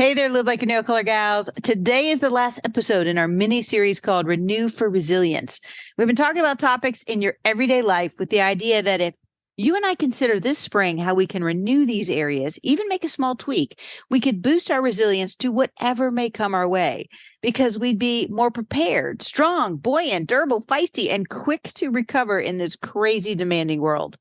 Hey there, Live Like Your Nail Color Gals. Today is the last episode in our mini-series called Renew for Resilience. We've been talking about topics in your everyday life with the idea that if you and I consider this spring how we can renew these areas, even make a small tweak, we could boost our resilience to whatever may come our way because we'd be more prepared, strong, buoyant, durable, feisty, and quick to recover in this crazy demanding world.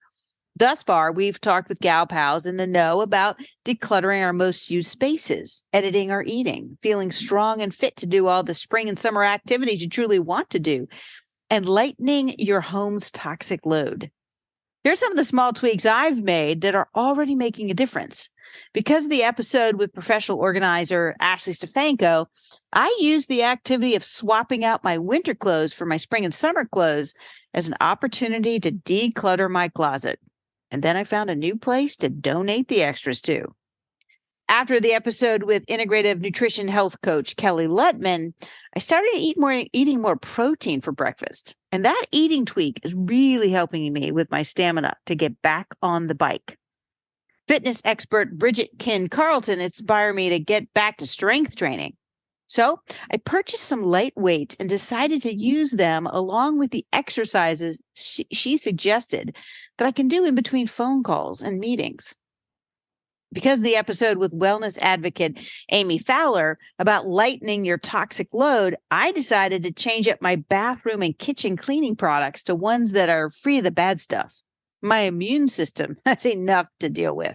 Thus far, we've talked with gal pals in the know about decluttering our most used spaces, editing our eating, feeling strong and fit to do all the spring and summer activities you truly want to do, and lightening your home's toxic load. Here's some of the small tweaks I've made that are already making a difference. Because of the episode with professional organizer Ashley Stefanko, I used the activity of swapping out my winter clothes for my spring and summer clothes as an opportunity to declutter my closet. And then I found a new place to donate the extras to. After the episode with integrative nutrition health coach Kelly Lutman, I started eating more protein for breakfast. And that eating tweak is really helping me with my stamina to get back on the bike. Fitness expert Bridget Kinn Carlton inspired me to get back to strength training. So I purchased some light weights and decided to use them along with the exercises she suggested that I can do in between phone calls and meetings. Because of the episode with wellness advocate Amy Fowler about lightening your toxic load, I decided to change up my bathroom and kitchen cleaning products to ones that are free of the bad stuff. My immune system has enough to deal with.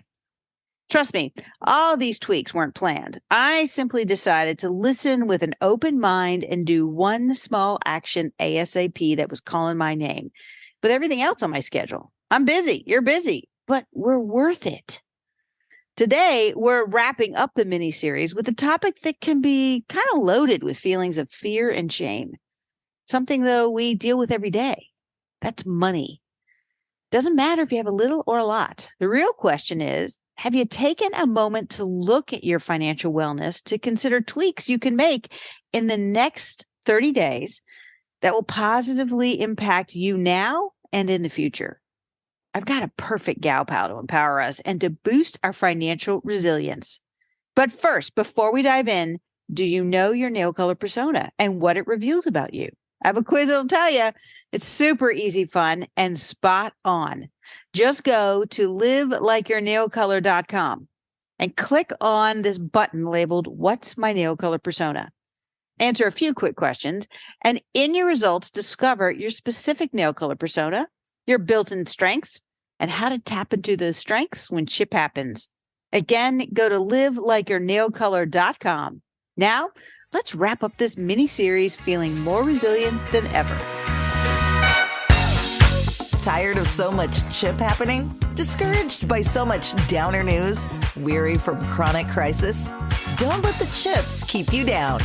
Trust me, all these tweaks weren't planned. I simply decided to listen with an open mind and do one small action ASAP that was calling my name. With everything else on my schedule, I'm busy, you're busy, but we're worth it. Today, we're wrapping up the mini-series with a topic that can be kind of loaded with feelings of fear and shame. Something, though, we deal with every day. That's money. Doesn't matter if you have a little or a lot. The real question is, have you taken a moment to look at your financial wellness to consider tweaks you can make in the next 30 days that will positively impact you now and in the future? I've got a perfect gal pal to empower us and to boost our financial resilience. But first, before we dive in, do you know your nail color persona and what it reveals about you? I have a quiz that'll tell you. It's super easy, fun, and spot on. Just go to livelikeyournailcolor.com and click on this button labeled What's My Nail Color Persona? Answer a few quick questions, and in your results, discover your specific nail color persona, your built-in strengths, and how to tap into those strengths when shit happens. Again, go to livelikeyournailcolor.com. Now, let's wrap up this mini-series feeling more resilient than ever. Tired of so much chip happening? Discouraged by so much downer news? Weary from chronic crisis? Don't let the chips keep you down.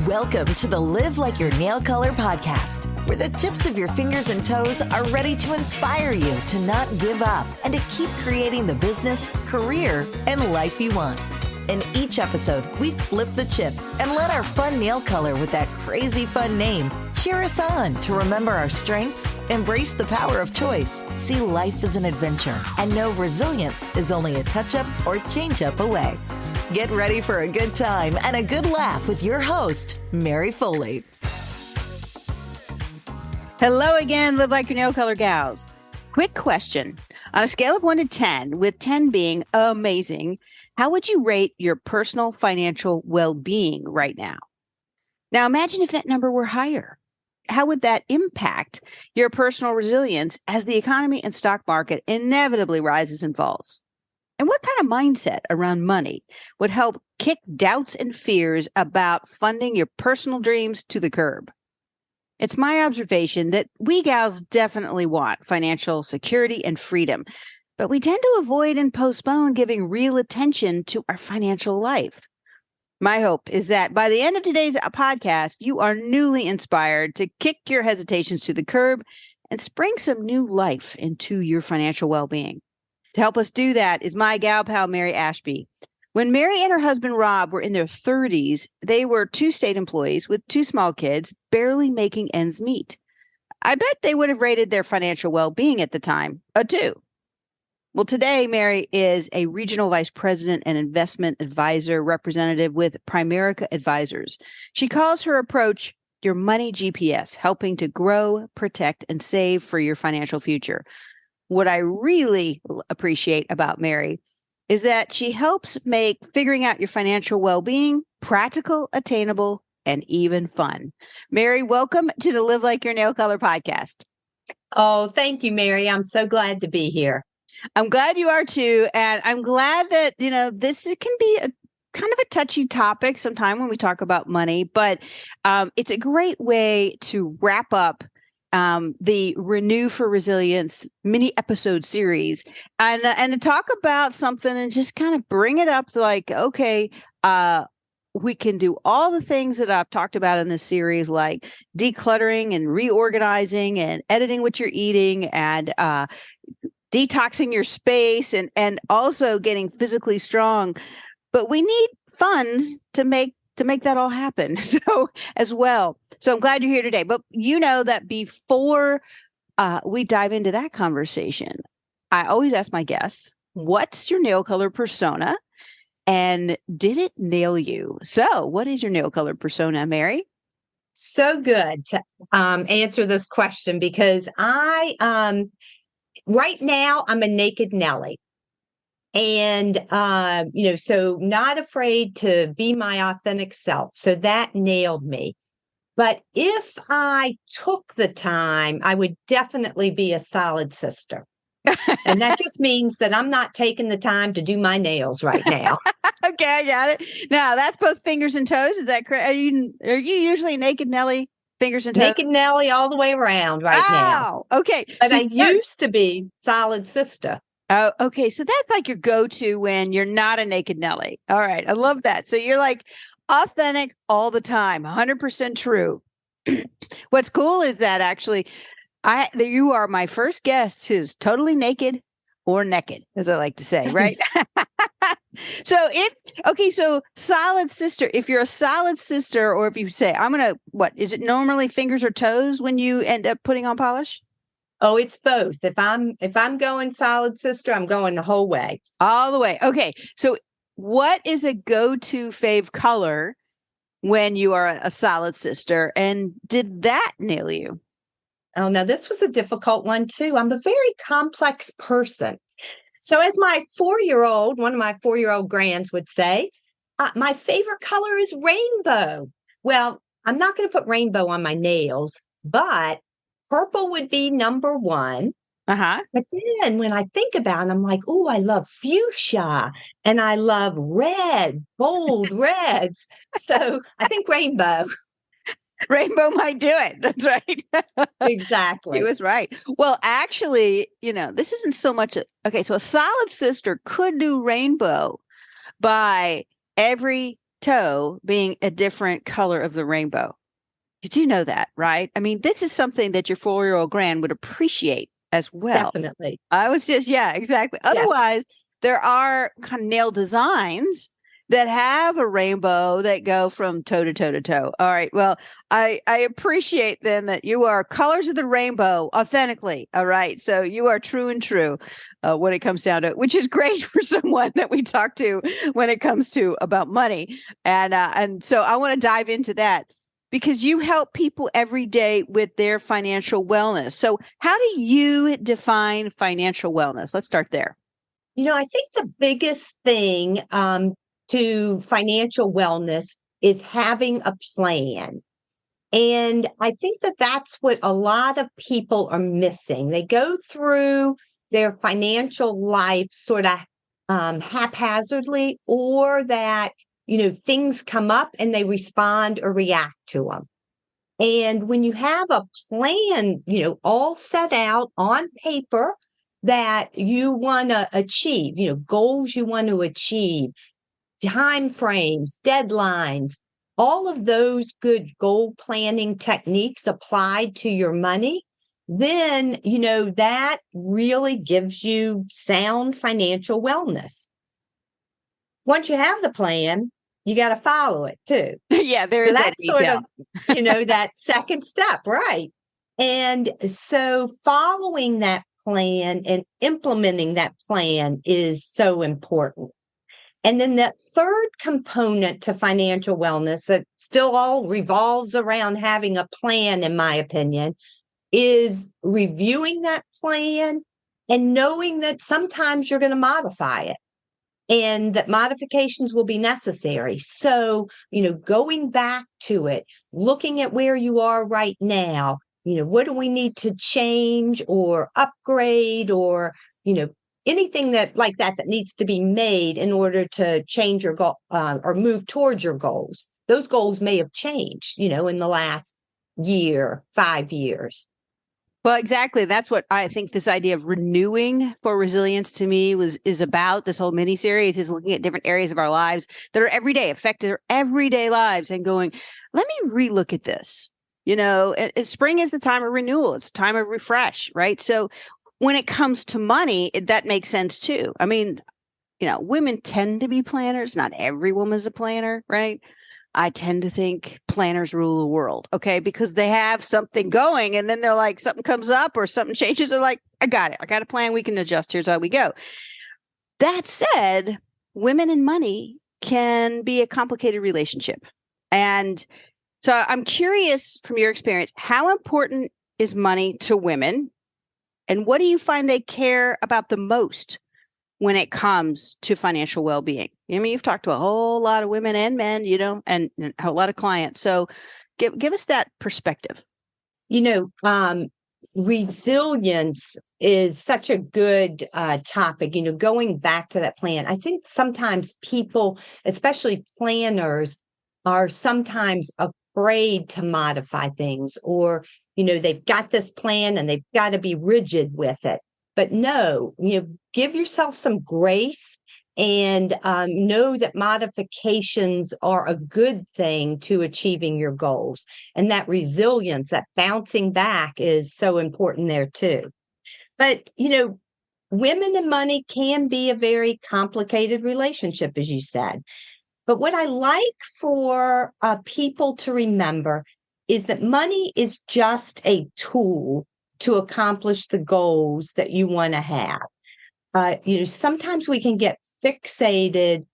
Welcome to the Live Like Your Nail Color podcast, where the tips of your fingers and toes are ready to inspire you to not give up and to keep creating the business, career, and life you want. In each episode, we flip the chip and let our fun nail color with that crazy fun name cheer us on to remember our strengths, embrace the power of choice, see life as an adventure, and know resilience is only a touch-up or change-up away. Get ready for a good time and a good laugh with your host, Mary Foley. Hello again, Live Like Your Nail Color Gals. Quick question. On a scale of 1 to 10, with 10 being amazing, how would you rate your personal financial well-being right now? Now, imagine if that number were higher. How would that impact your personal resilience as the economy and stock market inevitably rises and falls? And what kind of mindset around money would help kick doubts and fears about funding your personal dreams to the curb? It's my observation that we gals definitely want financial security and freedom, but we tend to avoid and postpone giving real attention to our financial life. My hope is that by the end of today's podcast, you are newly inspired to kick your hesitations to the curb and spring some new life into your financial well-being. To help us do that is my gal pal, Mary Ashby. When Mary and her husband, Rob, were in their 30s, they were 2 state employees with 2 small kids, barely making ends meet. I bet they would have rated their financial well-being at the time a 2. Well, today, Mary is a regional vice president and investment advisor representative with Primerica Advisors. She calls her approach your money GPS, helping to grow, protect, and save for your financial future. What I really appreciate about Mary is that she helps make figuring out your financial well-being practical, attainable, and even fun. Mary, welcome to the Live Like Your Nail Color podcast. Oh, thank you, Mary. I'm so glad to be here. I'm glad you are too. And I'm glad that, this can be a kind of a touchy topic sometime when we talk about money, but it's a great way to wrap up the Renew for Resilience mini episode series and to talk about something and just kind of bring it up to like, okay, we can do all the things that I've talked about in this series, like decluttering and reorganizing and editing what you're eating and detoxing your space and also getting physically strong. But we need funds to make that all happen. So as well. So I'm glad you're here today. But you know that before we dive into that conversation, I always ask my guests, what's your nail color persona? And did it nail you? So what is your nail color persona, Mary? So good to answer this question because I right now I'm a Naked Nelly. And, so not afraid to be my authentic self. So that nailed me. But if I took the time, I would definitely be a solid sister. And that just means that I'm not taking the time to do my nails right now. Okay, I got it. Now that's both fingers and toes. Is that correct? Are you usually Naked Nelly, fingers and toes? Naked Nelly all the way around right now. Okay. But I used to be solid sister. Oh, okay. So that's like your go-to when you're not a Naked Nelly. All right. I love that. So you're like authentic all the time, 100% true. What's cool is that actually you are my first guest who's totally naked or naked, as I like to say, right? So solid sister, if you're a solid sister, or if you say, is it normally fingers or toes when you end up putting on polish? Oh, it's both. If I'm going solid sister, I'm going the whole way. All the way. Okay. So what is a go-to fave color when you are a solid sister? And did that nail you? Oh, no, this was a difficult one too. I'm a very complex person. So as one of my 4-year-old grands would say, my favorite color is rainbow. Well, I'm not going to put rainbow on my nails, but purple would be number one. Uh-huh. But then when I think about it, I'm like, oh, I love fuchsia and I love red, bold reds. So I think rainbow. Rainbow might do it. That's right. Exactly. He was right. Well, actually, this isn't so much. Okay. So a solid sister could do rainbow by every toe being a different color of the rainbow. Did you know that, right? I mean, this is something that your 4-year-old grand would appreciate as well. Definitely. Yeah, exactly. Yes. Otherwise, there are kind of nail designs that have a rainbow that go from toe to toe to toe. All right. Well, I appreciate then that you are colors of the rainbow authentically. All right. So you are true and true when it comes down to it, which is great for someone that we talk to when it comes to about money. And so I want to dive into that, because you help people every day with their financial wellness. So how do you define financial wellness? Let's start there. I think the biggest thing to financial wellness is having a plan. And I think that that's what a lot of people are missing. They go through their financial life sort of haphazardly, or that things come up and they respond or react to them. And when you have a plan, all set out on paper that you want to achieve, goals you want to achieve, time frames, deadlines, all of those good goal planning techniques applied to your money, then, that really gives you sound financial wellness. Once you have the plan, you got to follow it too. Yeah, there is that sort of, that second step, right? And so following that plan and implementing that plan is so important. And then that third component to financial wellness that still all revolves around having a plan, in my opinion, is reviewing that plan and knowing that sometimes you're going to modify it and that modifications will be necessary. So, going back to it, looking at where you are right now, what do we need to change or upgrade or, anything that like that needs to be made in order to change your goal or move towards your goals. Those goals may have changed, in the last year, 5 years. Well, exactly. That's what I think this idea of renewing for resilience to me is about. This whole mini series is looking at different areas of our lives that are everyday, affect our everyday lives and going, let me relook at this. Spring is the time of renewal. It's time of refresh, right? So when it comes to money, that makes sense too. I mean, women tend to be planners. Not every woman's a planner, right? I tend to think planners rule the world, okay? Because they have something going and then they're like, something comes up or something changes. They're like, I got it. I got a plan. We can adjust. Here's how we go. That said, women and money can be a complicated relationship. And so I'm curious from your experience, how important is money to women? And what do you find they care about the most when it comes to financial well-being? I mean, you've talked to a whole lot of women and men, and a whole lot of clients. So give us that perspective. Resilience is such a good topic, going back to that plan. I think sometimes people, especially planners, are sometimes afraid to modify things or, they've got this plan and they've got to be rigid with it. But no, give yourself some grace and know that modifications are a good thing to achieving your goals. And that resilience, that bouncing back is so important there too. But, women and money can be a very complicated relationship, as you said. But what I like for people to remember is that money is just a tool to accomplish the goals that you want to have. Sometimes we can get fixated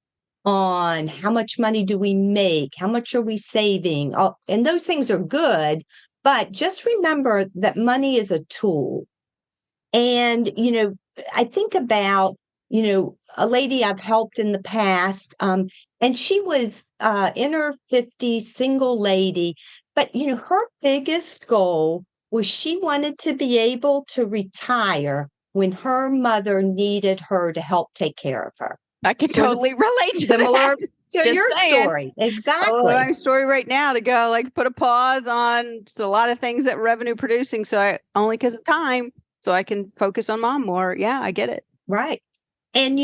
on how much money do we make? How much are we saving? And those things are good, but just remember that money is a tool. And, I think about, a lady I've helped in the past, and she was in her 50s, single lady, but, her biggest goal was she wanted to be able to retire when her mother needed her to help take care of her. I can totally relate to similar that. to your story. Exactly. My story right now to go put a pause on a lot of things that revenue producing. So only because of time, so I can focus on mom more. Yeah, I get it. Right. And,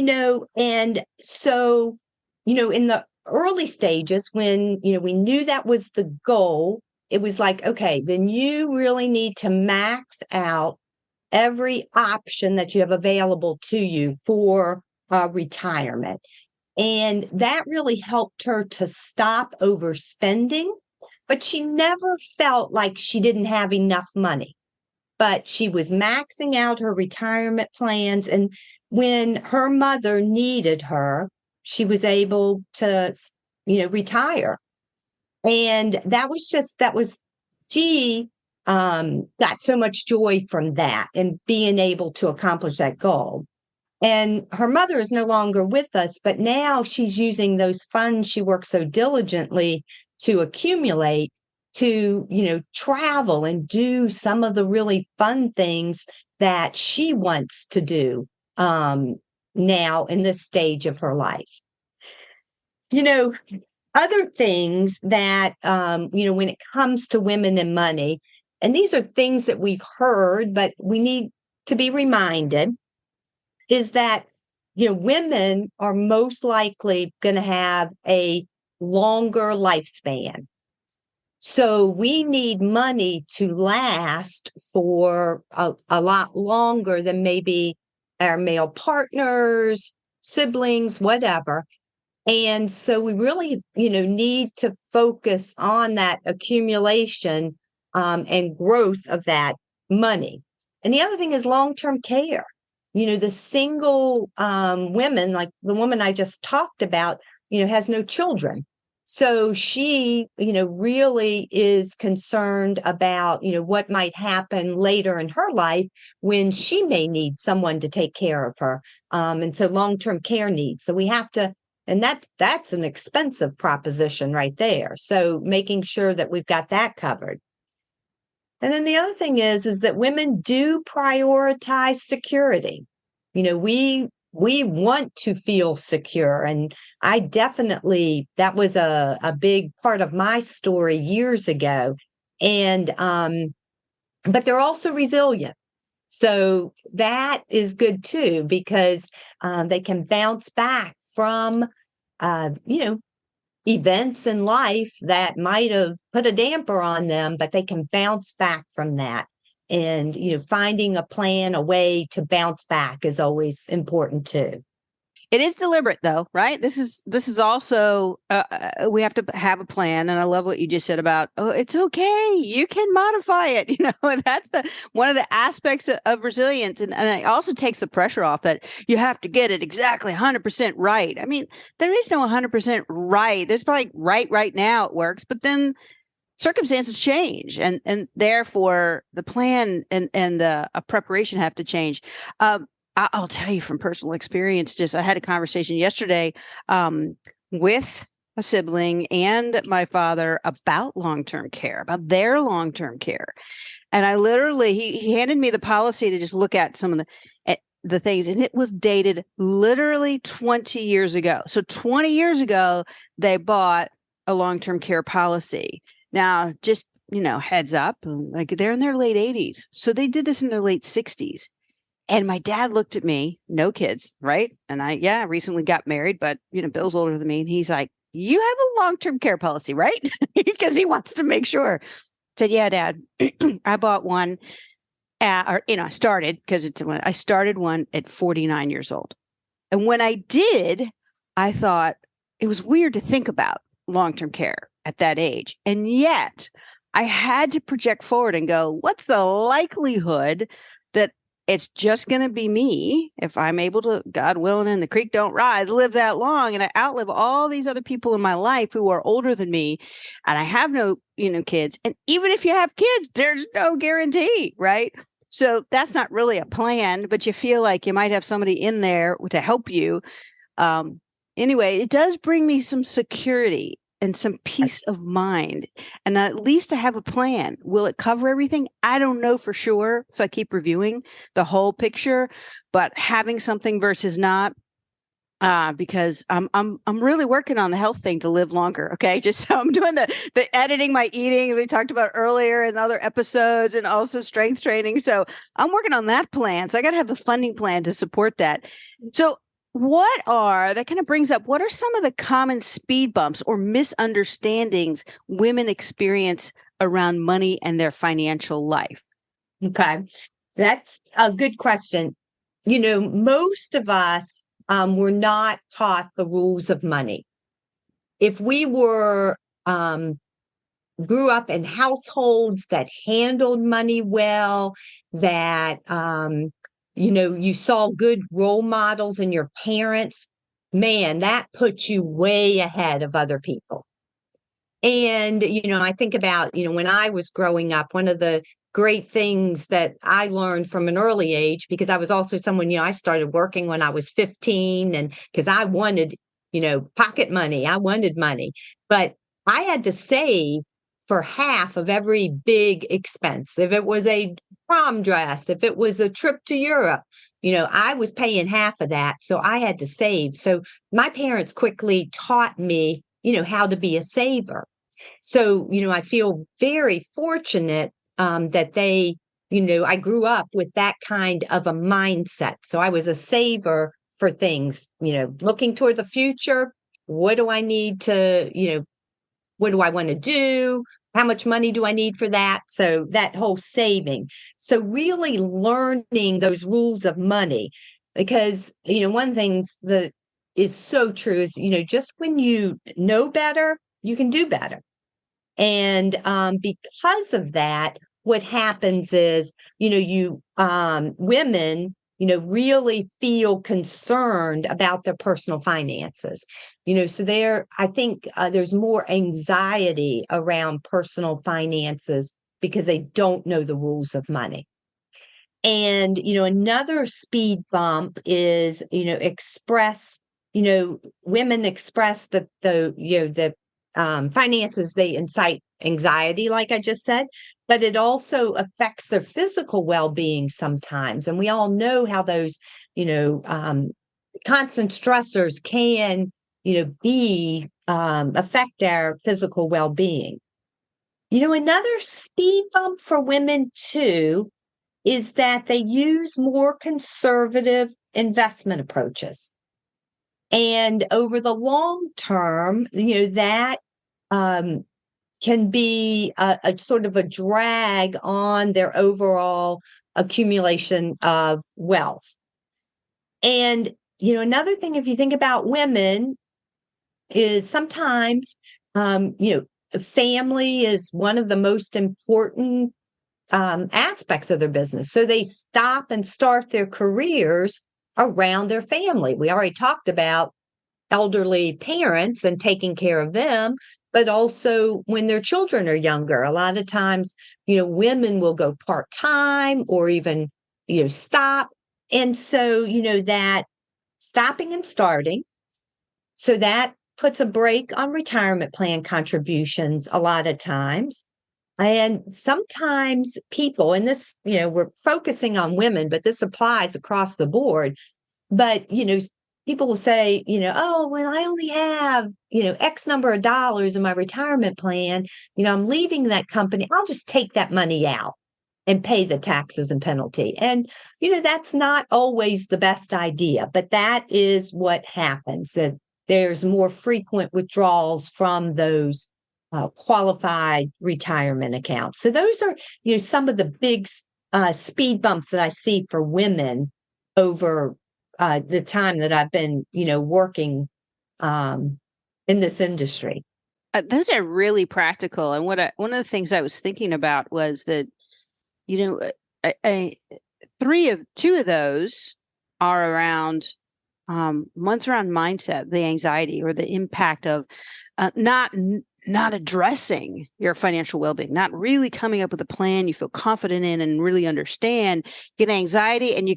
and so, in the early stages when, we knew that was the goal, it was like, okay, then you really need to max out every option that you have available to you for retirement. And that really helped her to stop overspending, but she never felt like she didn't have enough money. But she was maxing out her retirement plans. And when her mother needed her, she was able to, retire. And she got so much joy from that and being able to accomplish that goal. And her mother is no longer with us, but now she's using those funds she worked so diligently to accumulate to, travel and do some of the really fun things that she wants to do now in this stage of her life. Other things that, when it comes to women and money, and these are things that we've heard, but we need to be reminded, is that, women are most likely going to have a longer lifespan. So we need money to last for a lot longer than maybe our male partners, siblings, whatever. And so we really, need to focus on that accumulation and growth of that money. And the other thing is long-term care. The single women, like the woman I just talked about, has no children. So she, really is concerned about, what might happen later in her life when she may need someone to take care of her. And so long-term care needs. So we have to, and that's an expensive proposition right there. So making sure that we've got that covered. And then the other thing is that women do prioritize security. We want to feel secure. And I definitely, that was a big part of my story years ago. And, but they're also resilient. So that is good too, because they can bounce back from, events in life that might have put a damper on them, but they can bounce back from that. And, finding a plan, a way to bounce back is always important too. It is deliberate though, right? This is also, we have to have a plan. And I love what you just said about, oh, it's okay. You can modify it, and that's one of the aspects of resilience. And it also takes the pressure off that you have to get it exactly 100% right. I mean, there is no 100% right. There's probably right now it works, but then circumstances change, and therefore the plan and the preparation have to change. I'll tell you from personal experience, I had a conversation yesterday with a sibling and my father about long-term care, about their long-term care. And I literally, he handed me the policy to just look at some of the things, and it was dated literally 20 years ago. So 20 years ago, they bought a long-term care policy. Now, just, heads up, like they're in their late 80s. So they did this in their late 60s. And my dad looked at me, no kids, right? And I recently got married, but, Bill's older than me. And he's like, you have a long-term care policy, right? Because he wants to make sure. I said, yeah, Dad, I bought one. I started I started one at 49 years old. And when I did, I thought it was weird to think about long-term care at that age. And yet I had to project forward and go, what's the likelihood that it's just going to be me if I'm able to, God willing, and the creek don't rise, live that long, and I outlive all these other people in my life who are older than me, and I have no, kids. And even if you have kids, there's no guarantee, right? So that's not really a plan, but you feel like you might have somebody in there to help you. Anyway, it does bring me some security and some peace of mind. And at least I have a plan. Will it cover everything? I don't know for sure. So I keep reviewing the whole picture, but having something versus not, because I'm really working on the health thing to live longer. Okay. Just so I'm doing the editing, my eating we talked about earlier in other episodes, and also strength training. So I'm working on that plan. So I got to have a funding plan to support that. So that kind of brings up, what are some of the common speed bumps or misunderstandings women experience around money and their financial life? Okay. That's a good question. Most of us were not taught the rules of money. If we grew up in households that handled money well, that, you saw good role models in your parents, man, that puts you way ahead of other people. And, I think about, when I was growing up, one of the great things that I learned from an early age, because I was also someone, I started working when I was 15, and because I wanted, pocket money, I wanted money, but I had to save for half of every big expense. If it was a prom dress, if it was a trip to Europe, I was paying half of that. So I had to save. So my parents quickly taught me, how to be a saver. So, I feel very fortunate that they, I grew up with that kind of a mindset. So I was a saver for things, looking toward the future. What do I need to, what do I want to do? How much money do I need for that? So that whole saving. So really learning those rules of money, because, one of the things that is so true is, just when you know better, you can do better. And because of that, what happens is, women, really feel concerned about their personal finances. So I think there's more anxiety around personal finances because they don't know the rules of money. And, another speed bump is, women express the finances, they incite anxiety, like I just said, but it also affects their physical well-being sometimes. And we all know how those, constant stressors can, affect our physical well-being. Another speed bump for women too is that they use more conservative investment approaches. And over the long term, that can be a sort of a drag on their overall accumulation of wealth. And, another thing, if you think about women, is sometimes, family is one of the most important aspects of their business. So they stop and start their careers around their family. We already talked about elderly parents and taking care of them, but also when their children are younger. A lot of times, women will go part-time or even, stop. And so, that stopping and starting, so that puts a brake on retirement plan contributions a lot of times. And sometimes people, and this, we're focusing on women, but this applies across the board. But, people will say, oh, well, I only have, X number of dollars in my retirement plan. I'm leaving that company. I'll just take that money out and pay the taxes and penalty. And, that's not always the best idea, but that is what happens, that there's more frequent withdrawals from those qualified retirement accounts. So those are, some of the big speed bumps that I see for women over the time that I've been, working in this industry. Those are really practical. And one of the things I was thinking about was that, two of those are around, one's around mindset, the anxiety or the impact of not addressing your financial well-being, not really coming up with a plan you feel confident in and really understand. You get anxiety, and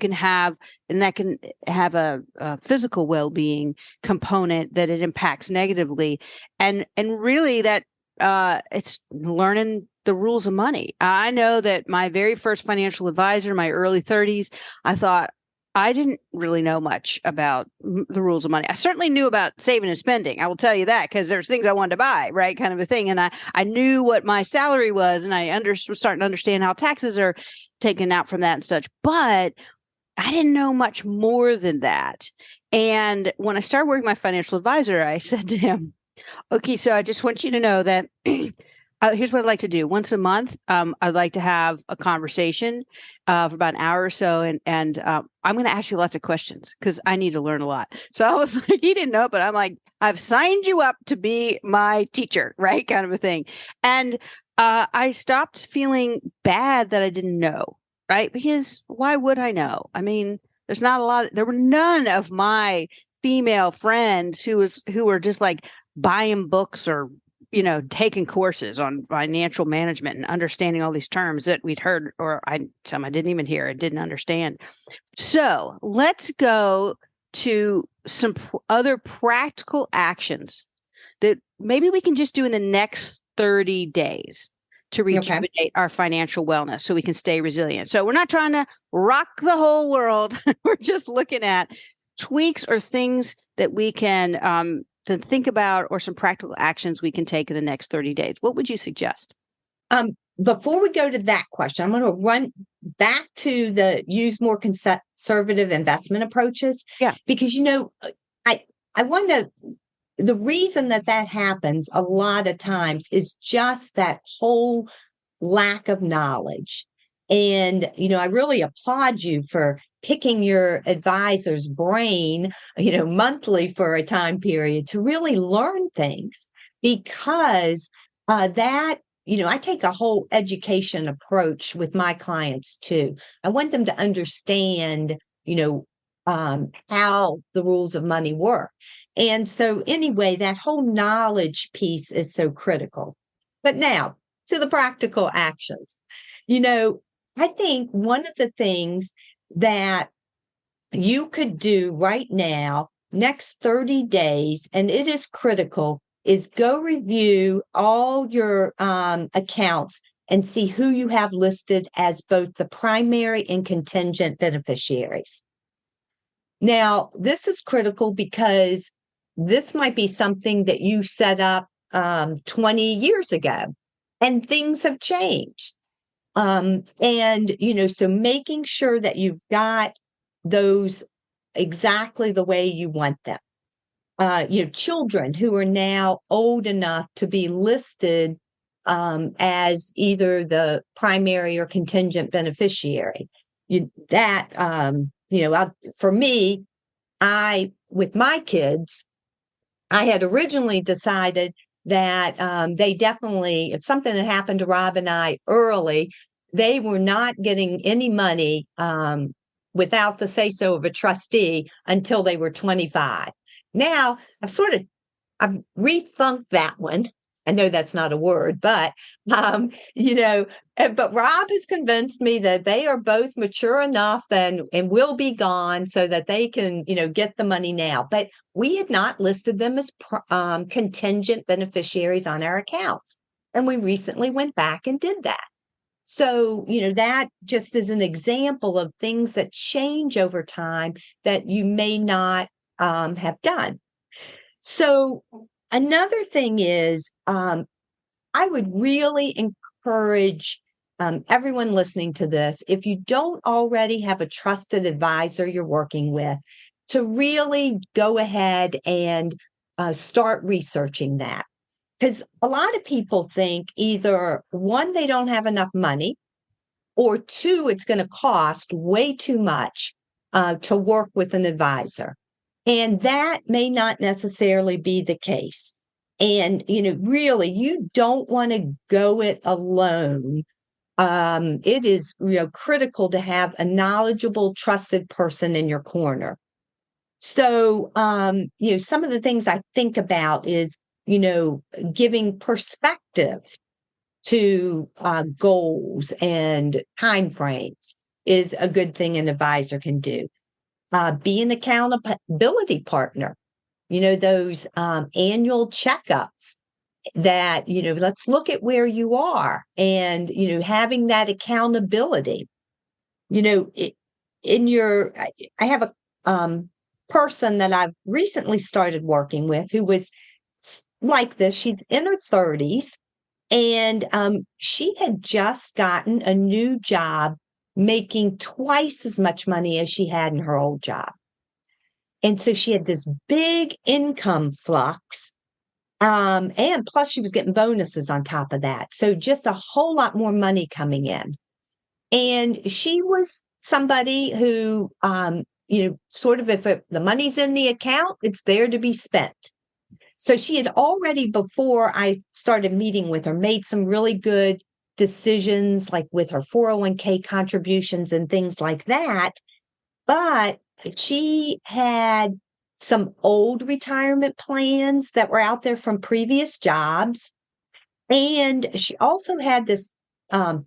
that can have a physical well-being component that it impacts negatively. And really that it's learning the rules of money. I know that my very first financial advisor, my early 30s, I thought, I didn't really know much about the rules of money. I certainly knew about saving and spending. I will tell you that, because there's things I wanted to buy, right? Kind of a thing. And I knew what my salary was, and I was starting to understand how taxes are taken out from that and such. But I didn't know much more than that. And when I started working with my financial advisor, I said to him, okay, so I just want you to know that here's what I'd like to do. Once a month, I'd like to have a conversation for about an hour or so. And I'm going to ask you lots of questions because I need to learn a lot. So I was like, he didn't know, but I'm like, I've signed you up to be my teacher, right? Kind of a thing. And I stopped feeling bad that I didn't know, right? Because why would I know? I mean, there were none of my female friends who were just like buying books or taking courses on financial management and understanding all these terms that we'd heard, or some I didn't even hear, I didn't understand. So let's go to some other practical actions that maybe we can just do in the next 30 days to rejuvenate our financial wellness so we can stay resilient. So we're not trying to rock the whole world. We're just looking at tweaks or things that we can to think about, or some practical actions we can take in the next 30 days. What would you suggest? Before we go to that question, I'm going to run back to the use more conservative investment approaches. Yeah. Because, I want to, the reason that happens a lot of times is just that whole lack of knowledge. And, I really applaud you for picking your advisor's brain, monthly for a time period to really learn things, because that I take a whole education approach with my clients too. I want them to understand, how the rules of money work. And so anyway, that whole knowledge piece is so critical. But now to the practical actions. I think one of the things that you could do right now, next 30 days, and it is critical, is go review all your accounts and see who you have listed as both the primary and contingent beneficiaries. Now, this is critical because this might be something that you set up 20 years ago, and things have changed. So making sure that you've got those exactly the way you want them. Children who are now old enough to be listed as either the primary or contingent beneficiary. For me, with my kids, I had originally decided that they definitely, if something had happened to Rob and I early, they were not getting any money without the say-so of a trustee until they were 25. Now, I've rethunked that one. I know that's not a word, but, but Rob has convinced me that they are both mature enough and will be gone so that they can, get the money now. But we had not listed them as contingent beneficiaries on our accounts. And we recently went back and did that. So, that just is an example of things that change over time that you may not have done. So another thing is, I would really encourage everyone listening to this, if you don't already have a trusted advisor you're working with, to really go ahead and start researching that. Because a lot of people think either one, they don't have enough money, or two, it's going to cost way too much to work with an advisor. And that may not necessarily be the case. And, really, you don't want to go it alone. It is, critical to have a knowledgeable, trusted person in your corner. So, some of the things I think about is, giving perspective to goals and timeframes is a good thing an advisor can do. Be an accountability partner. Those annual checkups that, let's look at where you are and, having that accountability. I have a person that I've recently started working with who was like this. She's in her 30s, and she had just gotten a new job making twice as much money as she had in her old job. And so she had this big income flux. And plus she was getting bonuses on top of that. So just a whole lot more money coming in. And she was somebody who, sort of, if the money's in the account, it's there to be spent. So she had already, before I started meeting with her, made some really good decisions, like with her 401k contributions and things like that. But she had some old retirement plans that were out there from previous jobs. And she also had this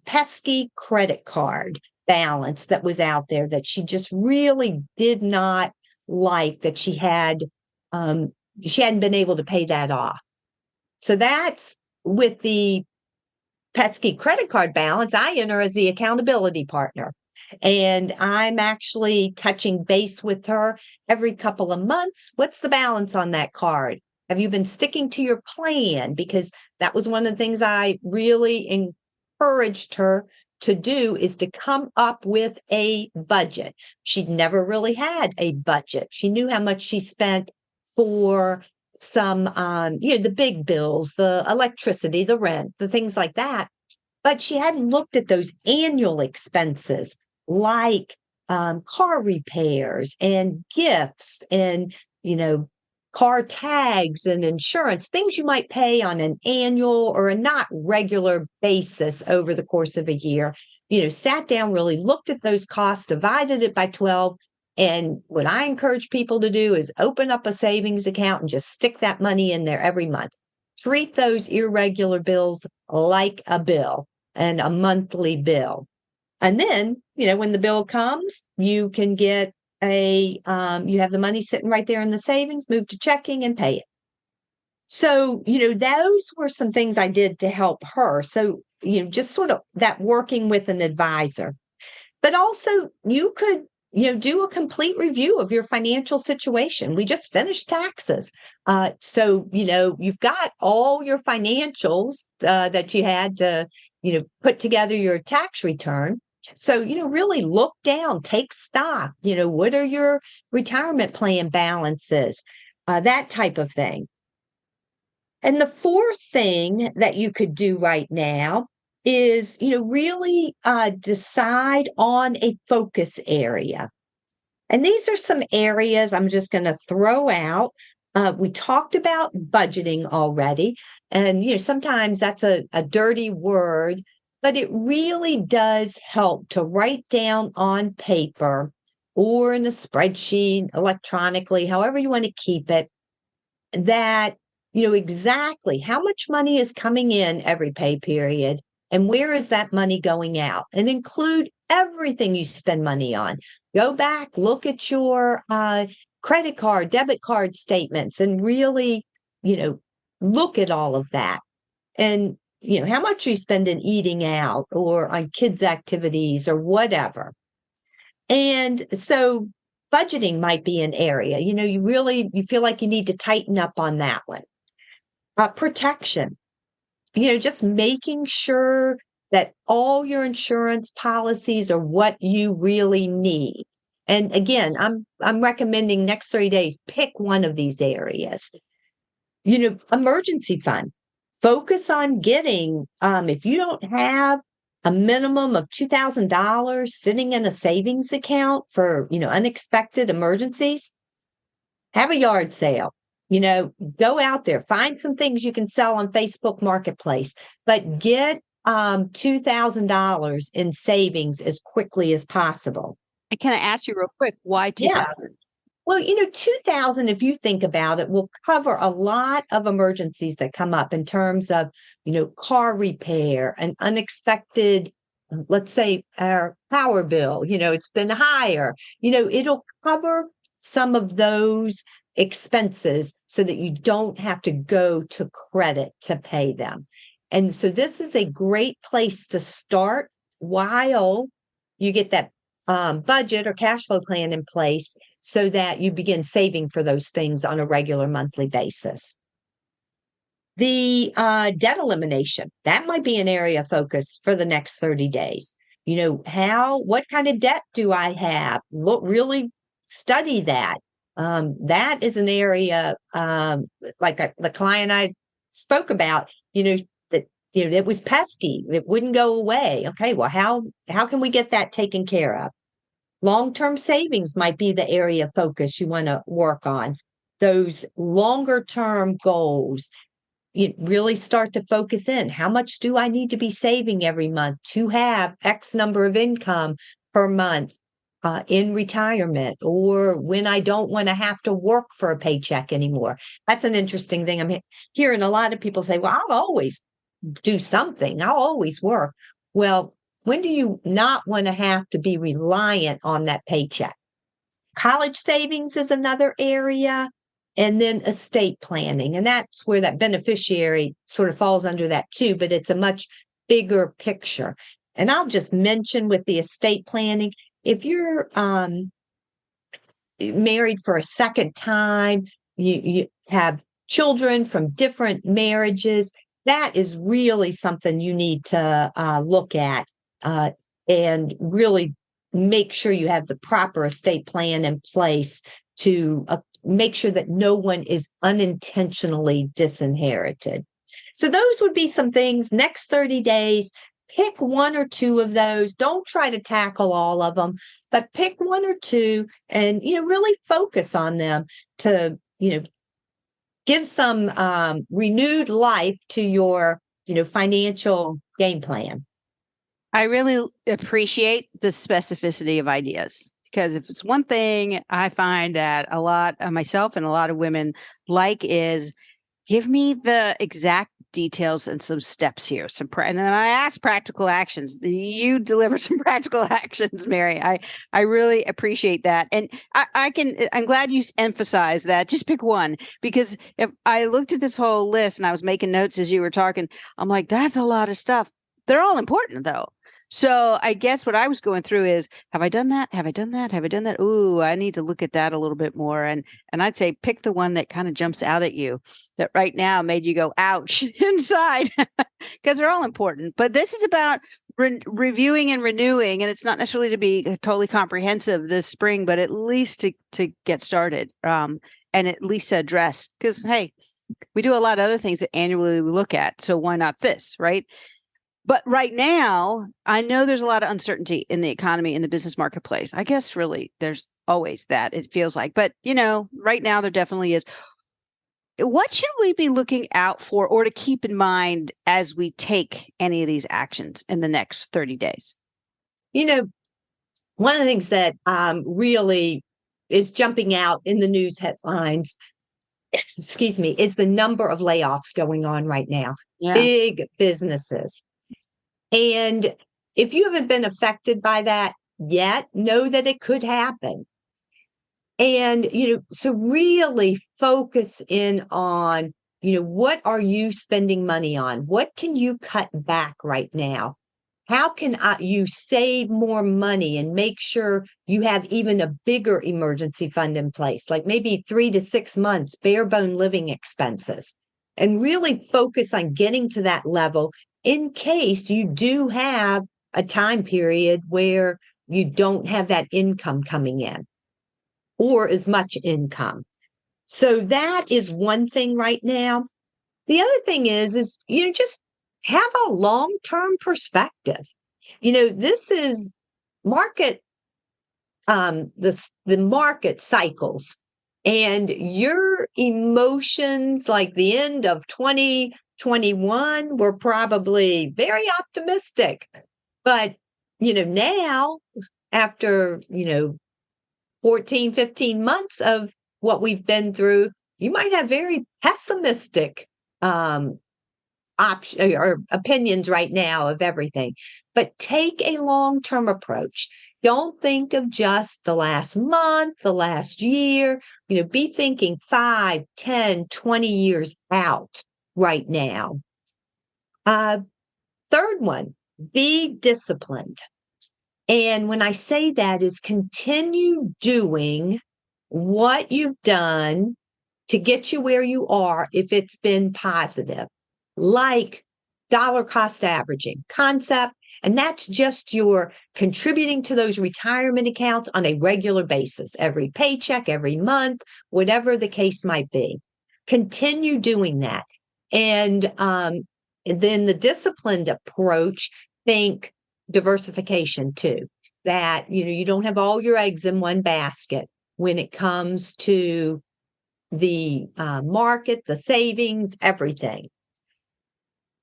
pesky credit card balance that was out there that she just really did not like, that she hadn't been able to pay that off. So that's with the pesky credit card balance. I enter as the accountability partner. And I'm actually touching base with her every couple of months. What's the balance on that card? Have you been sticking to your plan? Because that was one of the things I really encouraged her to do, is to come up with a budget. She'd never really had a budget. She knew how much she spent for some, the big bills, the electricity, the rent, the things like that. But she hadn't looked at those annual expenses, like car repairs and gifts and, car tags and insurance, things you might pay on an annual or a not regular basis over the course of a year. Sat down, really looked at those costs, divided it by 12. And what I encourage people to do is open up a savings account and just stick that money in there every month. Treat those irregular bills like a bill and a monthly bill. And then, when the bill comes, you can get you have the money sitting right there in the savings, move to checking and pay it. So, those were some things I did to help her. So, just sort of that working with an advisor. But also you could, do a complete review of your financial situation. We just finished taxes. So, you've got all your financials that you had to, put together your tax return. So, really look down, take stock, what are your retirement plan balances, that type of thing. And the fourth thing that you could do right now is, really decide on a focus area. And these are some areas I'm just going to throw out. We talked about budgeting already. And, sometimes that's a dirty word, but it really does help to write down on paper or in a spreadsheet, electronically, however you want to keep it, that, exactly how much money is coming in every pay period and where is that money going out, and include everything you spend money on. Go back, look at your credit card, debit card statements, and really, look at all of that. And how much you spend in eating out or on kids' activities or whatever. And so budgeting might be an area, you feel like you need to tighten up on that one. Protection, just making sure that all your insurance policies are what you really need. And again, I'm recommending next 30 days, pick one of these areas. Emergency fund. Focus on getting, if you don't have a minimum of $2,000 sitting in a savings account for, unexpected emergencies, have a yard sale. Go out there, find some things you can sell on Facebook Marketplace, but get $2,000 in savings as quickly as possible. And can I ask you real quick, why 2,000? Well, 2,000, if you think about it, will cover a lot of emergencies that come up in terms of, car repair, an unexpected, let's say our power bill, it's been higher, it'll cover some of those expenses so that you don't have to go to credit to pay them. And so this is a great place to start while you get that budget or cash flow plan in place so that you begin saving for those things on a regular monthly basis. The debt elimination, that might be an area of focus for the next 30 days. What kind of debt do I have? Really study that. That is an area, like the client I spoke about, it was pesky. It wouldn't go away. Okay, well, how can we get that taken care of? Long-term savings might be the area of focus you want to work on. Those longer-term goals, you really start to focus in. How much do I need to be saving every month to have X number of income per month in retirement, or when I don't want to have to work for a paycheck anymore? That's an interesting thing. I'm hearing a lot of people say, well, I'll always do something. I'll always work. Well, when do you not want to have to be reliant on that paycheck? College savings is another area, and then estate planning. And that's where that beneficiary sort of falls under that too, but it's a much bigger picture. And I'll just mention with the estate planning, if you're married for a second time, you have children from different marriages, that is really something you need to look at and really make sure you have the proper estate plan in place to make sure that no one is unintentionally disinherited. So those would be some things. Next 30 days, pick one or two of those. Don't try to tackle all of them, but pick one or two and, really focus on them to, give some renewed life to your, financial game plan. I really appreciate the specificity of ideas, because if it's one thing I find that a lot of myself and a lot of women like is, give me the exact details and some steps here. And then I ask practical actions. You deliver some practical actions, Mary. I really appreciate that. And I'm glad you emphasized that. Just pick one, because if I looked at this whole list and I was making notes as you were talking, I'm like, that's a lot of stuff. They're all important though. So I guess what I was going through is, have I done that? Have I done that? Have I done that? Ooh, I need to look at that a little bit more. And I'd say pick the one that kind of jumps out at you, that right now made you go, ouch, inside, because they're all important. But this is about reviewing and renewing. And it's not necessarily to be totally comprehensive this spring, but at least to get started, and at least to address, because, hey, we do a lot of other things that annually we look at. So why not this, right? But right now, I know there's a lot of uncertainty in the economy, in the business marketplace. I guess really there's always that, it feels like. But, right now there definitely is. What should we be looking out for or to keep in mind as we take any of these actions in the next 30 days? One of the things that really is jumping out in the news headlines, excuse me, is the number of layoffs going on right now. Yeah. Big businesses. And if you haven't been affected by that yet, know that it could happen. And, so really focus in on, what are you spending money on? What can you cut back right now? How can you save more money and make sure you have even a bigger emergency fund in place, like maybe 3 to 6 months, bare bone living expenses, and really focus on getting to that level in case you do have a time period where you don't have that income coming in or as much income. So that is one thing right now. The other thing is just have a long-term perspective. This is market, the market cycles, and your emotions, like the end of 2021, were probably very optimistic. But, now after, 14, 15 months of what we've been through, you might have very pessimistic opinions right now of everything. But take a long-term approach. Don't think of just the last month, the last year. Be thinking 5, 10, 20 years out right now. Third one, be disciplined. And when I say that, is continue doing what you've done to get you where you are if it's been positive, like dollar cost averaging concept. And that's just your contributing to those retirement accounts on a regular basis, every paycheck, every month, whatever the case might be. Continue doing that. And then the disciplined approach, think diversification too, that, you don't have all your eggs in one basket when it comes to the market, the savings, everything.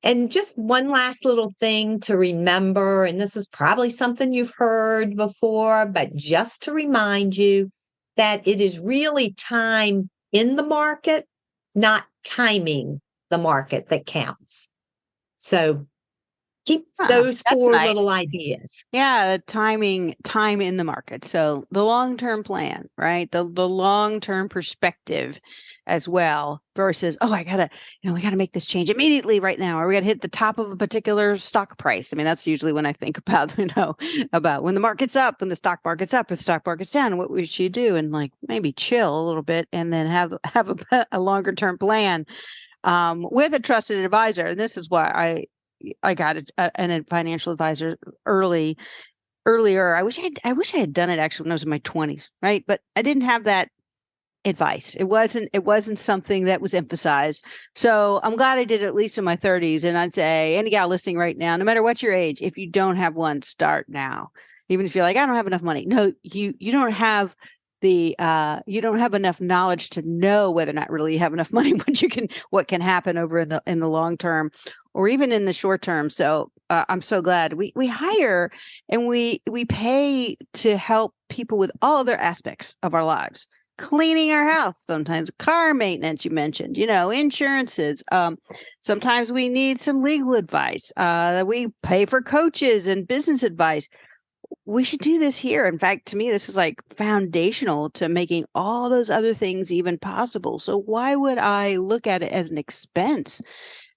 And just one last little thing to remember, and this is probably something you've heard before, but just to remind you that it is really time in the market, not timing the market, that counts. So keep those four little ideas. Yeah, the time in the market. So the long-term plan, right? The long-term perspective as well, versus, we gotta make this change immediately right now, or we gotta hit the top of a particular stock price. I mean, that's usually when I think about, about when the market's up, when the stock market's up, or the stock market's down, what we should do, and maybe chill a little bit and then have a longer term plan with a trusted advisor. And this is why I got a financial advisor earlier. I wish I had done it actually when I was in my 20s, right? But I didn't have that advice. It wasn't something that was emphasized. So I'm glad I did it at least in my 30s. And I'd say any gal listening right now, no matter what your age, if you don't have one, start now. Even if you're like, I don't have enough money. No, you don't have you don't have enough knowledge to know whether or not really you have enough money, what can happen over in the long term or even in the short term. So I'm so glad we hire and we pay to help people with all other aspects of our lives. Cleaning our house, sometimes car maintenance, you mentioned, insurances. Sometimes we need some legal advice. We pay for coaches and business advice. We should do this here. In fact, to me, this is like foundational to making all those other things even possible. So why would I look at it as an expense?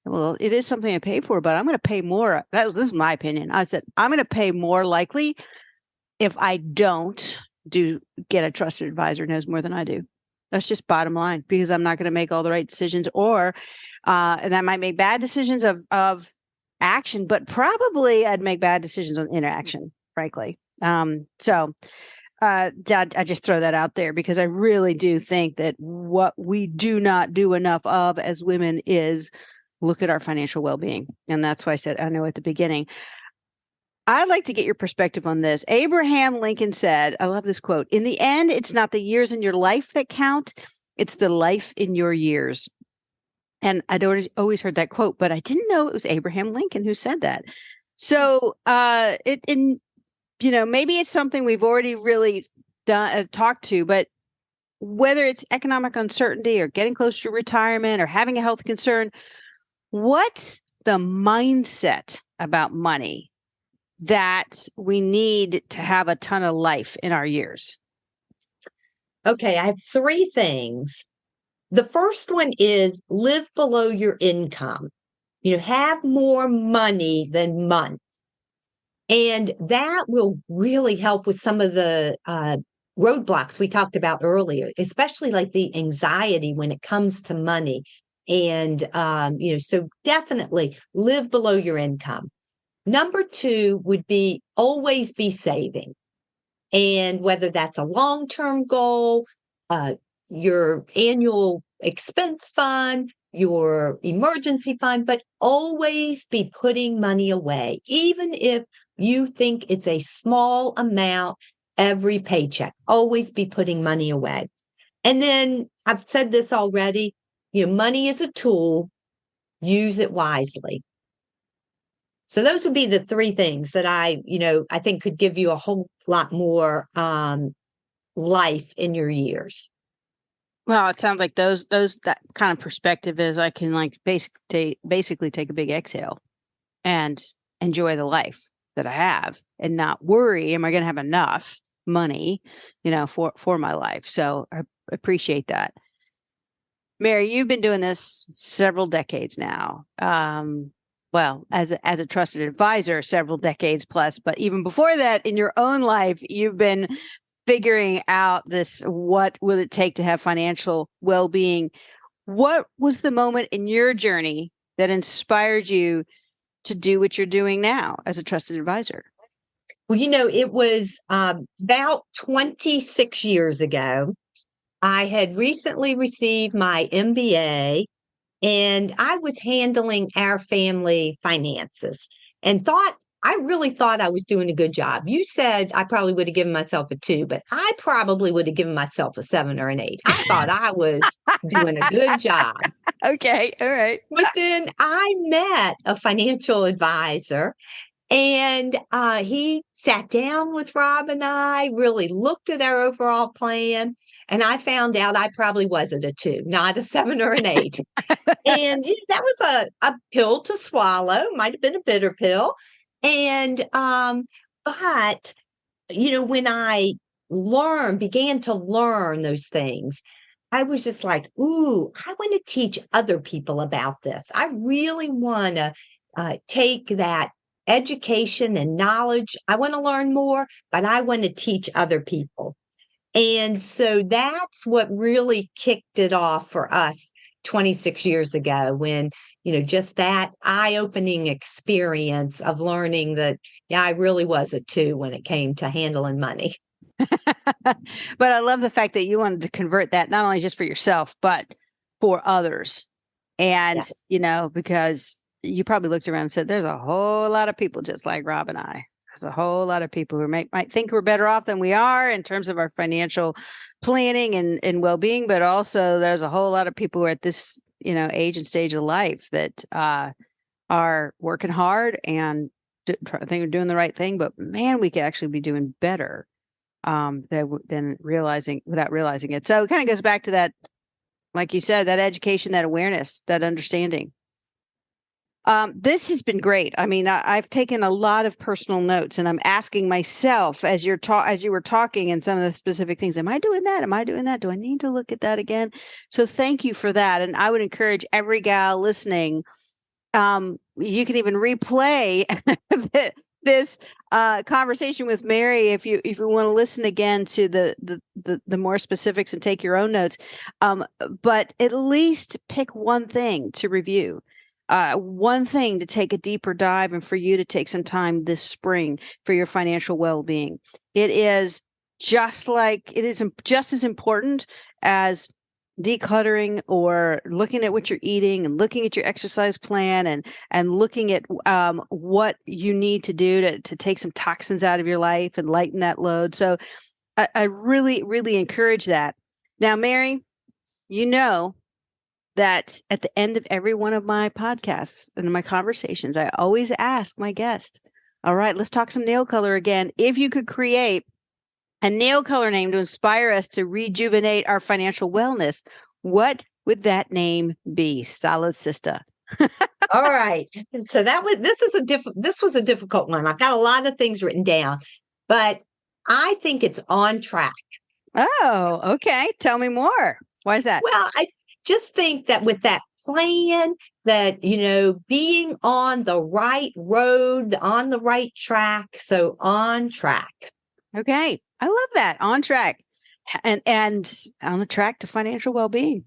Well, it is something I pay for, but I'm going to pay more. This is my opinion. I said, I'm going to pay more likely if I don't get a trusted advisor who knows more than I do. That's just bottom line, because I'm not going to make all the right decisions, or and I might make bad decisions of action, but probably I'd make bad decisions on inaction, frankly. So I just throw that out there because I really do think that what we do not do enough of as women is look at our financial well-being. And that's why I said, I know at the beginning, I'd like to get your perspective on this. Abraham Lincoln said, I love this quote, "In the end, it's not the years in your life that count, it's the life in your years." And I'd always heard that quote, but I didn't know it was Abraham Lincoln who said that. So maybe it's something we've already really talked to, but whether it's economic uncertainty or getting close to retirement or having a health concern, what's the mindset about money that we need to have a ton of life in our years? Okay, I have three things. The first one is live below your income. Have more money than month. And that will really help with some of the roadblocks we talked about earlier, especially like the anxiety when it comes to money. And, so definitely live below your income. Number two would be always be saving. And whether that's a long-term goal, your annual expense fund, your emergency fund, but always be putting money away, even if you think it's a small amount every paycheck. Always be putting money away. And then I've said this already, money is a tool, use it wisely. So those would be the three things that I think could give you a whole lot more life in your years. Well, it sounds like that kind of perspective is I can like basically take a big exhale and enjoy the life that I have and not worry, am I going to have enough money, for my life? So I appreciate that. Mary, you've been doing this several decades now. Well, as a trusted advisor, several decades plus, but even before that, in your own life, you've been figuring out this, what will it take to have financial well-being? What was the moment in your journey that inspired you to do what you're doing now as a trusted advisor? Well, it was about 26 years ago. I had recently received my MBA, and I was handling our family finances and I really thought I was doing a good job. You said I probably would have given myself a 2, but I probably would have given myself a 7 or an 8. I thought I was doing a good job. Okay. All right. But then I met a financial advisor, and he sat down with Rob and I, really looked at our overall plan, and I found out I probably wasn't a 2, not a 7 or an 8. And that was a pill to swallow, might have been a bitter pill. And but when I began to learn those things, I was just like, ooh, I want to teach other people about this. I really want to take that education and knowledge. I want to learn more, but I want to teach other people. And so that's what really kicked it off for us 26 years ago, when, just that eye-opening experience of learning that, I really was a 2 when it came to handling money. But I love the fact that you wanted to convert that not only just for yourself, but for others. And, Yes. because you probably looked around and said, there's a whole lot of people just like Rob and I. There's a whole lot of people who might think we're better off than we are in terms of our financial planning and well-being, but also there's a whole lot of people who are at this, age and stage of life that are working hard and think they're doing the right thing, but man, we could actually be doing better than without realizing it. So it kind of goes back to that, like you said, that education, that awareness, that understanding. This has been great. I mean, I've taken a lot of personal notes, and I'm asking myself as you were talking, and some of the specific things. Am I doing that? Am I doing that? Do I need to look at that again? So thank you for that. And I would encourage every gal listening. You can even replay this conversation with Mary if you want to listen again to the more specifics and take your own notes. But at least pick one thing to review. One thing to take a deeper dive and for you to take some time this spring for your financial well-being. It is just as important as decluttering or looking at what you're eating and looking at your exercise plan and looking at what you need to do to take some toxins out of your life and lighten that load. So I really, really encourage that. Now, Mary, that at the end of every one of my podcasts and my conversations, I always ask my guest, all right, let's talk some nail color again. If you could create a nail color name to inspire us to rejuvenate our financial wellness, what would that name be? Solid Sister. All right. So this was a difficult one. I've got a lot of things written down, but I think it's On Track. Oh, okay. Tell me more. Why is that? Well, I just think that with that plan, that, being on the right road, on the right track. So On Track. Okay. I love that. On track and on the track to financial well-being.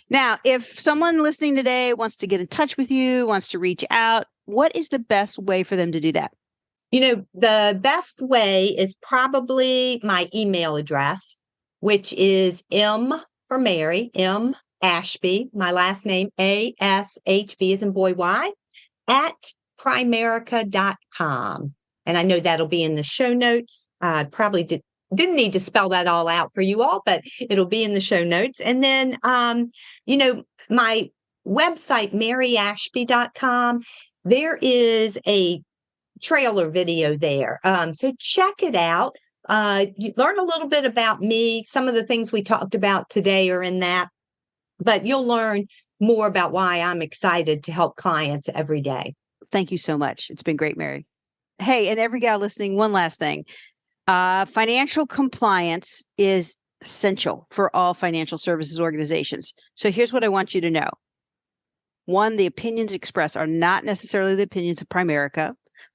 Now, if someone listening today wants to get in touch with you, wants to reach out, what is the best way for them to do that? The best way is probably my email address, which is M for Mary, M Ashby, my last name, ASHB as in boy, Y, at primerica.com. And I know that'll be in the show notes. Probably didn't need to spell that all out for you all, but it'll be in the show notes. And then, my website, maryashby.com, there is a trailer video there. So check it out. You learn a little bit about me. Some of the things we talked about today are in that, but you'll learn more about why I'm excited to help clients every day. Thank you so much. It's been great, Mary. Hey, and every gal listening, one last thing. Financial compliance is essential for all financial services organizations. So here's what I want you to know. One, the opinions expressed are not necessarily the opinions of Primerica.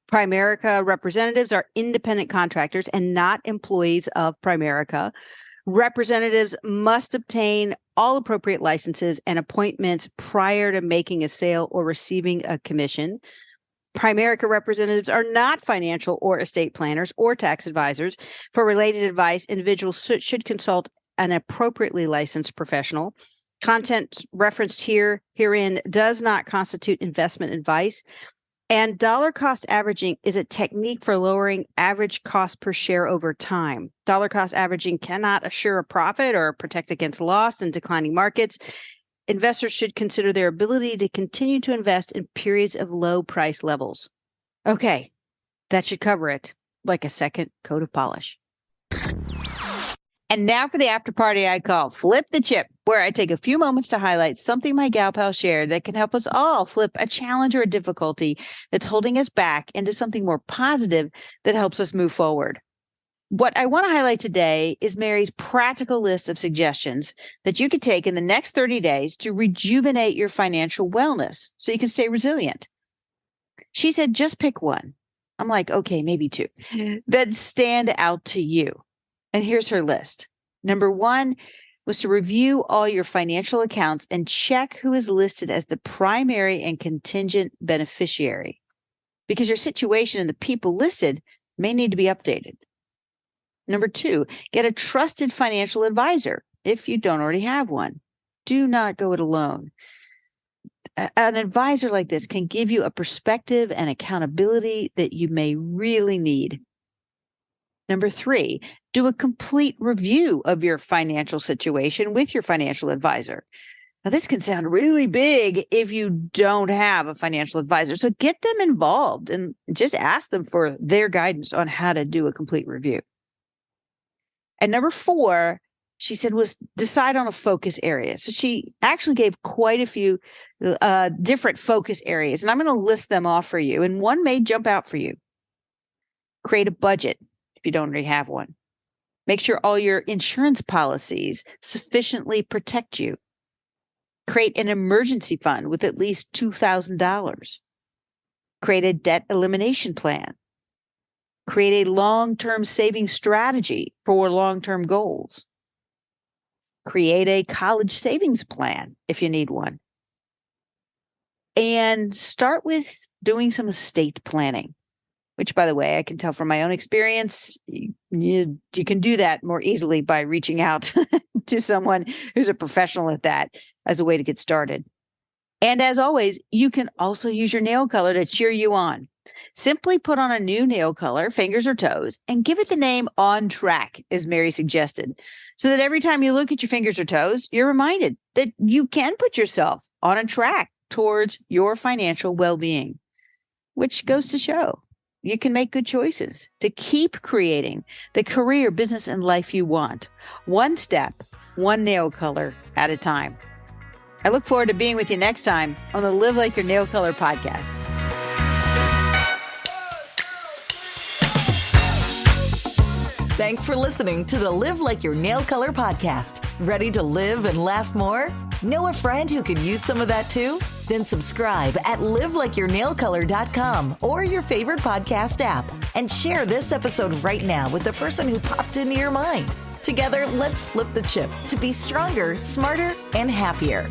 Primerica representatives are independent contractors and not employees of Primerica. Representatives must obtain all appropriate licenses and appointments prior to making a sale or receiving a commission. Primerica representatives are not financial or estate planners or tax advisors. For related advice, individuals should consult an appropriately licensed professional. Content referenced herein does not constitute investment advice. And dollar cost averaging is a technique for lowering average cost per share over time. Dollar cost averaging cannot assure a profit or protect against loss in declining markets. Investors should consider their ability to continue to invest in periods of low price levels. Okay, that should cover it, like a second coat of polish. And now for the after party I call Flip the Chip, where I take a few moments to highlight something my gal pal shared that can help us all flip a challenge or a difficulty that's holding us back into something more positive that helps us move forward. What I want to highlight today is Mary's practical list of suggestions that you could take in the next 30 days to rejuvenate your financial wellness so you can stay resilient. She said, just pick one. I'm like, okay, maybe two that stand out to you. And here's her list. Number one was to review all your financial accounts and check who is listed as the primary and contingent beneficiary, because your situation and the people listed may need to be updated. Number two, get a trusted financial advisor if you don't already have one. Do not go it alone. An advisor like this can give you a perspective and accountability that you may really need. Number 3, do a complete review of your financial situation with your financial advisor. Now, this can sound really big if you don't have a financial advisor. So get them involved and just ask them for their guidance on how to do a complete review. And number 4, she said, was decide on a focus area. So she actually gave quite a few different focus areas, and I'm going to list them off for you. And one may jump out for you. Create a budget if you don't already have one. Make sure all your insurance policies sufficiently protect you. Create an emergency fund with at least $2,000. Create a debt elimination plan. Create a long-term saving strategy for long-term goals. Create a college savings plan if you need one. And start with doing some estate planning, which, by the way, I can tell from my own experience, you can do that more easily by reaching out to someone who's a professional at that as a way to get started. And as always, you can also use your nail color to cheer you on. Simply put on a new nail color, fingers or toes, and give it the name On Track, as Mary suggested, so that every time you look at your fingers or toes, you're reminded that you can put yourself on a track towards your financial well-being, which goes to show you can make good choices to keep creating the career, business, and life you want, one step, one nail color at a time. I look forward to being with you next time on the Live Like Your Nail Color podcast. Thanks for listening to the Live Like Your Nail Color podcast. Ready to live and laugh more? Know a friend who could use some of that too? Then subscribe at liveLikeYourNailColor.com or your favorite podcast app and share this episode right now with the person who popped into your mind. Together, let's flip the chip to be stronger, smarter, and happier.